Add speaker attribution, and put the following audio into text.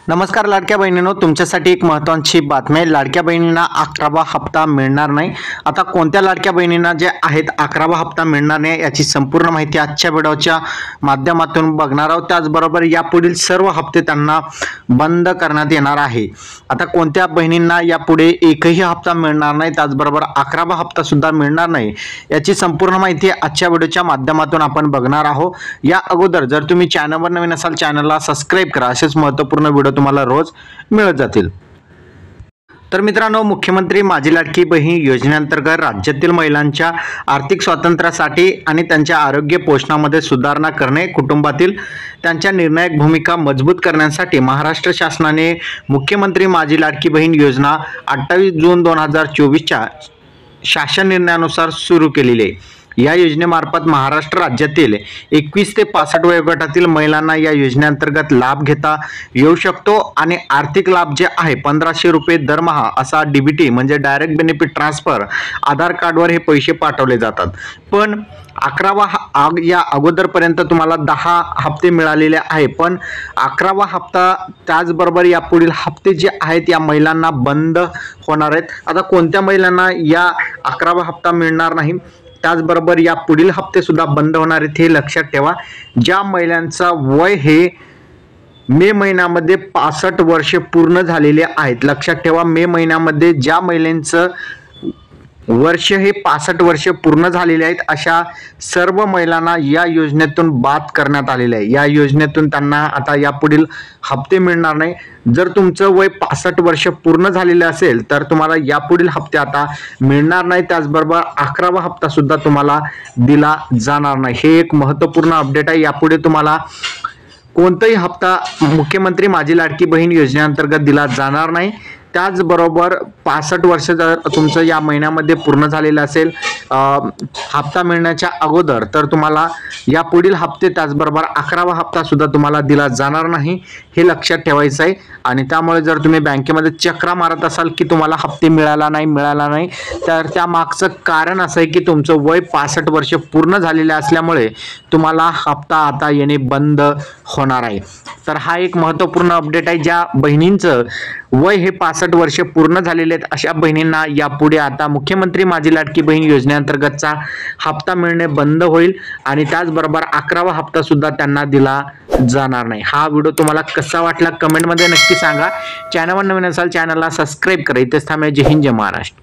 Speaker 1: नमस्कार लाडक्या बहिणींनो, तुमच्यासाठी एक महत्त्वाची बातमी आहे। लाडक्या बहिणींना 11वा हप्ता मिळणार नाही। आता कोणत्या लाडक्या बहिणींना जे आहेत 11वा हप्ता मिळणार नाही याची संपूर्ण माहिती आजच्या व्हिडिओच्या माध्यमातून बघणार आहोत। त्याचबरोबर यापुढील सर्व हप्ते त्यांना बंद करण्यात येणार आहे। आता कोणत्या बहिणींना यापुढे एकही हप्ता मिळणार नाही, त्याचबरोबर 11वा हप्ता सुद्धा मिळणार नाही याची संपूर्ण माहिती आजच्या व्हिडिओच्या माध्यमातून आपण बघणार आहोत। या अगोदर जर तुम्ही चॅनलवर नवीन असाल चॅनलला सबस्क्राइब करा, असेच महत्त्वपूर्ण व्हिडिओ तुम्हाला रोज मिळत जातील। तर मित्रांनो, मुख्यमंत्री माझी लाडकी बहीण योजनेअंतर्गत राज्यातील महिलांच्या आर्थिक स्वातंत्र्यासाठी आणि त्यांच्या आरोग्य पोषणामध्ये सुधारणा करणे, कुटुंबातील त्यांच्या निर्णायक भूमिका मजबूत करण्यासाठी महाराष्ट्र शासनाने मुख्यमंत्री माझी लाडकी बहीण योजना 28 जून 2024च्या शासन निर्णयानुसार सुरू केलेली आहे। या योजनेमार्फत महाराष्ट्र राज्यातील 21 ते 65 वयोगटातील महिलांना या योजनेअंतर्गत लाभ घेता येऊ शकतो आणि आर्थिक लाभ जे आहे 1500 रुपये दरमहा असा डीबीटी म्हणजे डायरेक्ट बेनिफिट ट्रान्सफर आधार कार्डवर हे पैसे पाठवले जातात। पण 11वा या अगोदरपर्यंत तुम्हाला 10 हप्ते मिळालेले आहे, पण 11वा हप्ता त्याचबरोबर यापुढील हप्ते जे आहेत या महिलांना बंद होणार आहेत। आता कोणत्या महिलांना या 11वा हप्ता मिळणार नाही, त्याचबरोबर या पुढील हप्ते सुद्धा बंद होणार आहेत हे लक्षात ठेवा। ज्या महिलांचा वय हे मे महिन्यामध्ये 65 वर्षे पूर्ण झालेले आहेत, लक्षात ठेवा, मे महिन्यामध्ये ज्या महिलांचं वर्ष हे 65 वर्षे पूर्ण झालेले आहेत अशा सर्व महिलांना या योजनेतून बाद करण्यात आलेले आहे। या योजनेतून त्यांना आता यापुढील हप्ते मिळणार नाही। जर तुमचं वय 65 वर्ष पूर्ण झालेले असेल तर तुम्हाला यापुढील हप्ते आता मिळणार नाही, त्याचबरोबर 11वा हप्ता सुद्धा तुम्हाला दिला जाणार नाही। हे एक महत्त्वपूर्ण अपडेट आहे। यापुढे तुम्हाला कोणताही हप्ता मुख्यमंत्री माझी लाडकी बहीण योजनेअंतर्गत दिला जाणार नाही। त्याचबरोबर 65 वर्ष जर तुमचं या महिन्यामध्ये पूर्ण झालेलं असेल हप्ता मिळण्याच्या अगोदर, तर तुम्हाला या पुढील हप्ते त्याचबरोबर 11वा हप्ता सुद्धा तुम्हाला दिला जाणार नाही, हे लक्षात ठेवायचं आहे। आणि त्यामुळे जर तुम्ही बँकेमध्ये चक्रा मारत असाल की तुम्हाला हप्ते मिळाला नाही, तर त्या मागचं कारण असं आहे की तुमचं वय 65 वर्ष पूर्ण झालेले असल्यामुळे तुम्हाला हप्ता आता येणे बंद होणार आहे। तर हा एक महत्त्वपूर्ण अपडेट आहे। ज्या बहिणींचं वय हे 65 वर्ष पूर्ण झालेले आहेत अशा बहिणींना यापुढे आता मुख्यमंत्री माझी लाडकी बहीण योजनेअंतर्गतचा हप्ता मिळणे बंद होईल आणि त्याचबरोबर 11वा हप्ता सुद्धा त्यांना दिला जाणार नाही। हा व्हिडिओ तुम्हाला कसा वाटला कमेंटमध्ये नक्की सांगा। चॅनलवर नवीन असाल चॅनलला सबस्क्राइब करा। इथेच थांबूया। जय हिंद, जय महाराष्ट्र।